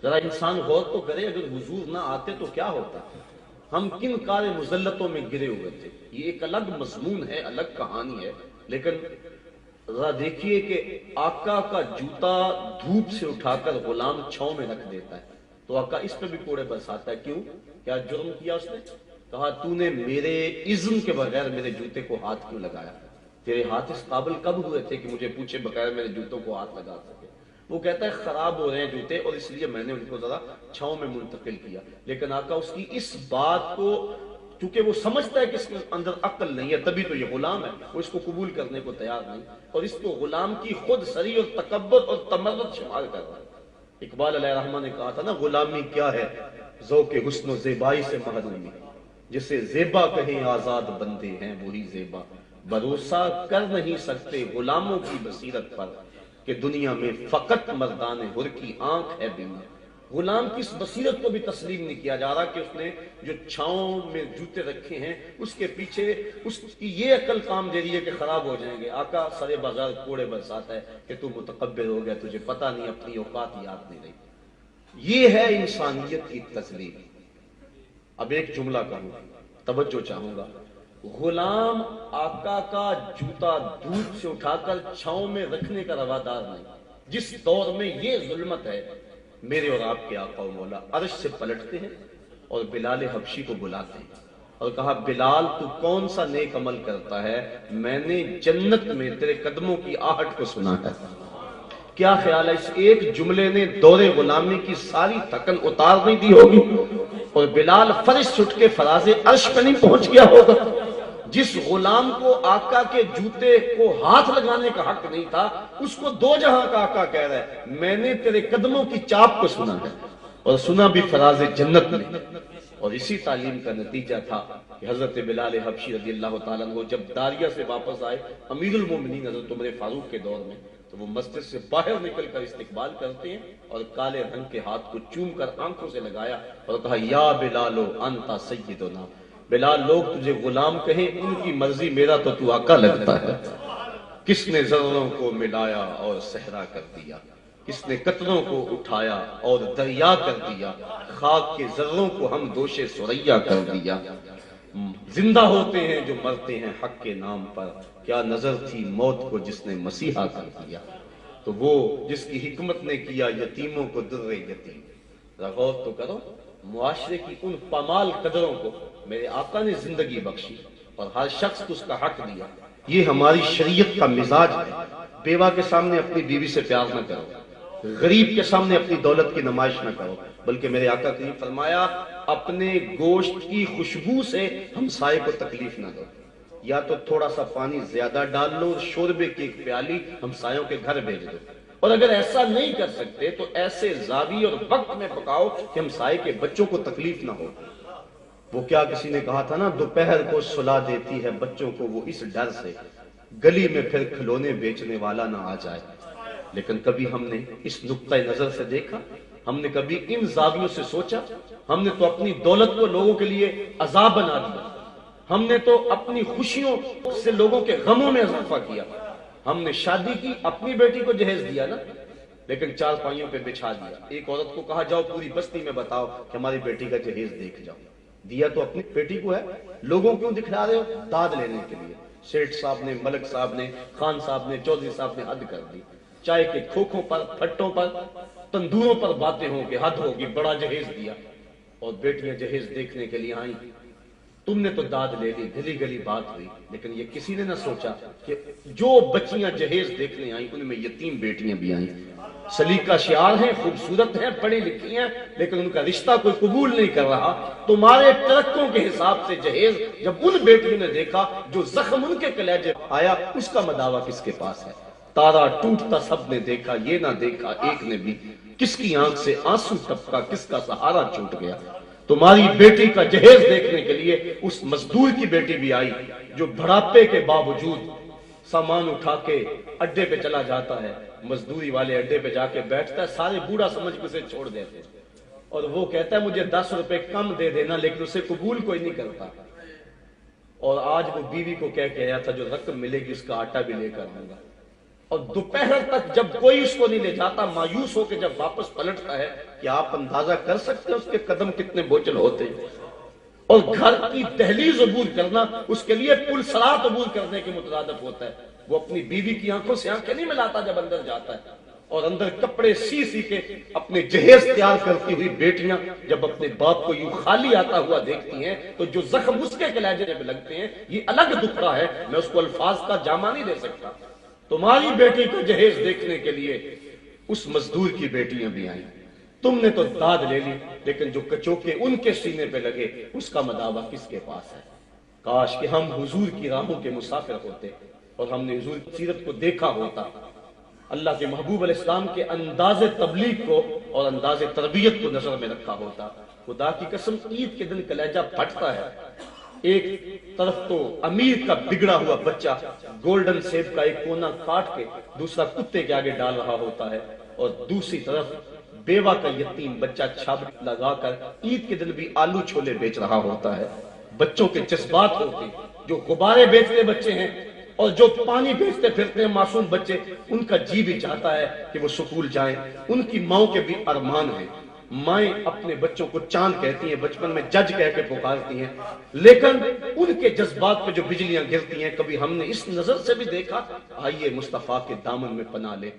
ذرا انسان غور تو کرے، اگر حضور نہ آتے تو کیا ہوتا؟ ہم کن کار مذلتوں میں گرے ہوئے تھے۔ یہ ایک الگ مضمون ہے، الگ کہانی ہے، لیکن ذرا دیکھیے کہ آقا کا جوتا دھوپ سے اٹھا کر غلام چھاؤں میں رکھ دیتا ہے تو آقا اس پہ بھی کوڑے برساتا ہے۔ کیوں؟ کیا جرم کیا اس نے؟ کہا تو نے میرے اذن کے بغیر میرے جوتے کو ہاتھ کیوں لگایا؟ تیرے ہاتھ اس قابل کب ہوئے تھے کہ مجھے پوچھے بغیر میرے جوتوں کو ہاتھ لگا سکے؟ وہ کہتا ہے خراب ہو رہے ہیں جوتے اور اس لیے میں نے ان کو ذرا چھاؤں میں منتقل کیا۔ لیکن آقا اس کی اس بات کو، چونکہ وہ سمجھتا ہے کہ اس کے اندر عقل نہیں ہے، تبھی تو یہ غلام ہے، وہ اس کو قبول کرنے کو تیار نہیں، اور اس کو غلام کی خود سری اور تکبر اور تمرد شمار کر رہا ہے۔ اقبال علیہ الرحمہ نے کہا تھا نا، غلامی کیا ہے ذوق حسن و زیبائی سے محرومی، جسے زیبا کہیں آزاد بندے ہیں وہی زیبا، بھروسہ کر نہیں سکتے غلاموں کی بصیرت پر کہ دنیا میں فقط مردان حر کی آنکھ ہے بینا۔ غلام کی اس بصیرت کو بھی تسلیم نہیں کیا جا رہا کہ اس نے جو چھاؤں میں جوتے رکھے ہیں اس کے پیچھے اس کی یہ عقل کام دے رہی ہے کہ خراب ہو جائیں گے۔ آقا سرے بازار کوڑے برساتا ہے کہ تو متکبر ہو گیا، تجھے پتہ نہیں، اپنی اوقات یاد نہیں رہی۔ یہ ہے انسانیت کی تسلیم۔ اب ایک جملہ کہوں، توجہ چاہوں گا، غلام آقا کا جوتا دھوپ سے اٹھا کر چھاؤں میں رکھنے کا روادار نہیں۔ جس دور میں یہ ظلمت ہے، میرے اور آپ کے آقا و مولا عرش سے پلٹتے ہیں اور بلال حبشی کو بلاتے ہیں اور کہا بلال تو کون سا نیک عمل کرتا ہے، میں نے جنت میں تیرے قدموں کی آہٹ کو سنا ہے۔ کیا خیال ہے اس ایک جملے نے دور غلامی کی ساری تھکن اتار نہیں دی ہوگی؟ اور بلال فرش چھٹ کے فراز عرش پہ نہیں پہنچ گیا ہوگا؟ جس غلام کو آقا کے جوتے کو ہاتھ لگانے کا حق نہیں تھا، اس کو دو جہاں کا آقا کہہ رہا ہے میں نے تیرے قدموں کی چاپ کو سنا ہے، اور سنا بھی فراز جنت میں۔ اور اسی تعلیم کا نتیجہ تھا کہ حضرت بلال حبشی رضی اللہ تعالیٰ عنہ جب داریہ سے واپس آئے امیر المومنین حضرت عمر فاروق کے دور میں، تو وہ مسجد سے باہر نکل کر استقبال کرتے ہیں اور کالے رنگ کے ہاتھ کو چوم کر آنکھوں سے لگایا اور کہا یا بلالو انتا سیدنا، بلال لوگ تجھے غلام کہیں ان کی مرضی، میرا تو آقا لگتا ہے۔ کس نے ذروں کو ملایا اور صحرا کر دیا، کس نے قطروں کو اٹھایا اور دریا کر دیا، خاک کے ذروں کو ہم دوش سریا کر دیا۔ زندہ ہوتے ہیں جو مرتے ہیں حق کے نام پر، کیا نظر تھی موت کو جس نے مسیحا کر دیا۔ تو وہ جس کی حکمت نے کیا یتیموں کو در یتیم۔ غور تو کرو، معاشرے کی ان پامال قدروں کو میرے آقا نے زندگی بخشی اور ہر شخص کو اس کا حق دیا۔ یہ ہماری شریعت کا مزاج ہے۔ بیوہ کے سامنے اپنی بیوی سے پیار نہ کرو، غریب کے سامنے اپنی دولت کی نمائش نہ کرو، بلکہ میرے آقا نے فرمایا اپنے گوشت کی خوشبو سے ہمسائے کو تکلیف نہ دو، یا تو تھوڑا سا پانی زیادہ ڈال لو، شوربے کی ایک پیالی ہمسایوں کے گھر بھیج دو، اور اگر ایسا نہیں کر سکتے تو ایسے زاویے اور وقت میں پکاؤ کہ ہمسائے کے بچوں کو تکلیف نہ ہو۔ وہ کیا کسی نے کہا تھا نا، دوپہر کو سلا دیتی ہے بچوں کو وہ اس ڈر سے گلی میں پھر کھلونے بیچنے والا نہ آ جائے۔ لیکن کبھی ہم نے اس نقطہ نظر سے دیکھا، ہم نے کبھی ان زاویوں سے سوچا؟ ہم نے تو اپنی دولت کو لوگوں کے لیے عذاب بنا دیا، ہم نے تو اپنی خوشیوں سے لوگوں کے غموں میں اضافہ کیا۔ ہم نے شادی کی، اپنی بیٹی کو جہیز دیا نا، لیکن چار پائیوں پہ بچھا دیا۔ ایک عورت کو کہا جاؤ پوری بستی میں بتاؤ کہ ہماری بیٹی کا جہیز دیکھ جاؤ۔ دیا تو اپنی بیٹی کو ہے، لوگوں کیوں دکھلا رہے ہو؟ داد لینے کے لیے۔ سیٹھ صاحب نے، ملک صاحب نے، خان صاحب نے، چودھری صاحب نے حد کر دی۔ چائے کے کھوکھوں پر، پھٹوں پر، تندوروں پر باتیں ہوں کہ حد ہوگی، بڑا جہیز دیا، اور بیٹیاں جہیز دیکھنے کے لیے آئیں۔ تم نے تو داد لے لی، گلی گلی بات ہوئی، لیکن یہ کسی نے نہ سوچا کہ جو بچیاں جہیز دیکھنے آئیں ان میں یتیم بیٹیاں بھی آئیں، سلیقہ شعار ہیں، خوبصورت ہیں، پڑھی لکھی ہیں، لیکن ان کا رشتہ کوئی قبول نہیں کر رہا۔ تمہارے ترکوں کے حساب سے جہیز جب ان بیٹیوں نے دیکھا جو زخم ان کے کلیجے آیا، اس کا مداوع کس کے پاس ہے؟ تارا ٹوٹتا سب نے دیکھا، یہ نہ دیکھا ایک نے بھی، کس کی آنکھ سے آنسو ٹپکا، کس کا سہارا چھوٹ گیا۔ تمہاری بیٹی کا جہیز دیکھنے کے لیے اس مزدور کی بیٹی بھی آئی جو بڑھاپے کے باوجود سامان اٹھا کے اڈے پہ چلا جاتا ہے، مزدوری والے اڈے پہ جا کے بیٹھتا ہے، سارے بوڑھا سمجھ کے اسے چھوڑ دیتے ہیں، اور وہ کہتا ہے مجھے 10 روپے کم دے دینا، لیکن اسے قبول کوئی نہیں کرتا۔ اور آج وہ بیوی کو کہہ کے آیا تھا جو رقم ملے گی اس کا آٹا بھی لے کر آؤں گا۔ اور دوپہر تک جب کوئی اس کو نہیں لے جاتا، مایوس ہو کے جب واپس پلٹتا ہے، کہ آپ اندازہ کر سکتے ہیں اس کے قدم کتنے بوجھل ہوتے ہیں۔ اور گھر کی دہلیز عبور کرنا اس کے لیے پل صراط عبور کرنے کے مترادف ہوتا ہے۔ وہ اپنی بیوی کی آنکھوں سے آنکھیں نہیں ملاتا جب اندر جاتا ہے، اور اندر کپڑے سی سی کے اپنے جہیز تیار کرتی ہوئی بیٹیاں جب اپنے باپ کو یوں خالی آتا ہوا دیکھتی ہیں تو جو زخم اس کے کلیجے میں لگتے ہیں، یہ الگ دکھ رہا ہے، میں اس کو الفاظ کا جامع نہیں دے سکتا۔ تمہاری بیٹی کا جہیز دیکھنے کے لیے اس مزدور کی بیٹیاں بھی آئیں، تم نے تو داد لے لی، لیکن جو کچوکے ان کے سینے پہ لگے اس کا مداوع کس کے پاس ہے؟ کاش کہ ہم حضور کی راہوں کے مسافر ہوتے اور ہم نے حضور کی سیرت کو دیکھا ہوتا، اللہ کے محبوب علیہ السلام کے انداز تبلیغ کو اور انداز تربیت کو نظر میں رکھا ہوتا۔ خدا کی قسم عید کے دن کلیجہ پھٹتا ہے۔ ایک طرف تو امیر کا بگڑا ہوا بچہ گولڈن سیب کا ایک کونا کاٹ کے دوسرا کتے کے آگے ڈال رہا ہوتا ہے، اور دوسری طرف بیوہ کا یتیم بچہ چھابڑی لگا کر عید کے دن بھی آلو چھولے بیچ رہا ہوتا ہے۔ بچوں کے جذبات ہوتے، جو غبارے بیچتے بچے ہیں اور جو پانی بیچتے پھرتے ہیں معصوم بچے، ان کا جی بھی چاہتا ہے کہ وہ سکول جائیں، ان کی ماؤں کے بھی ارمان ہیں۔ مائیں اپنے بچوں کو چاند کہتی ہیں، بچپن میں جج کہہ کے پکارتی ہیں، لیکن ان کے جذبات پہ جو بجلیاں گرتی ہیں کبھی ہم نے اس نظر سے بھی دیکھا؟ آئیے مصطفیٰ کے دامن میں پناہ لے۔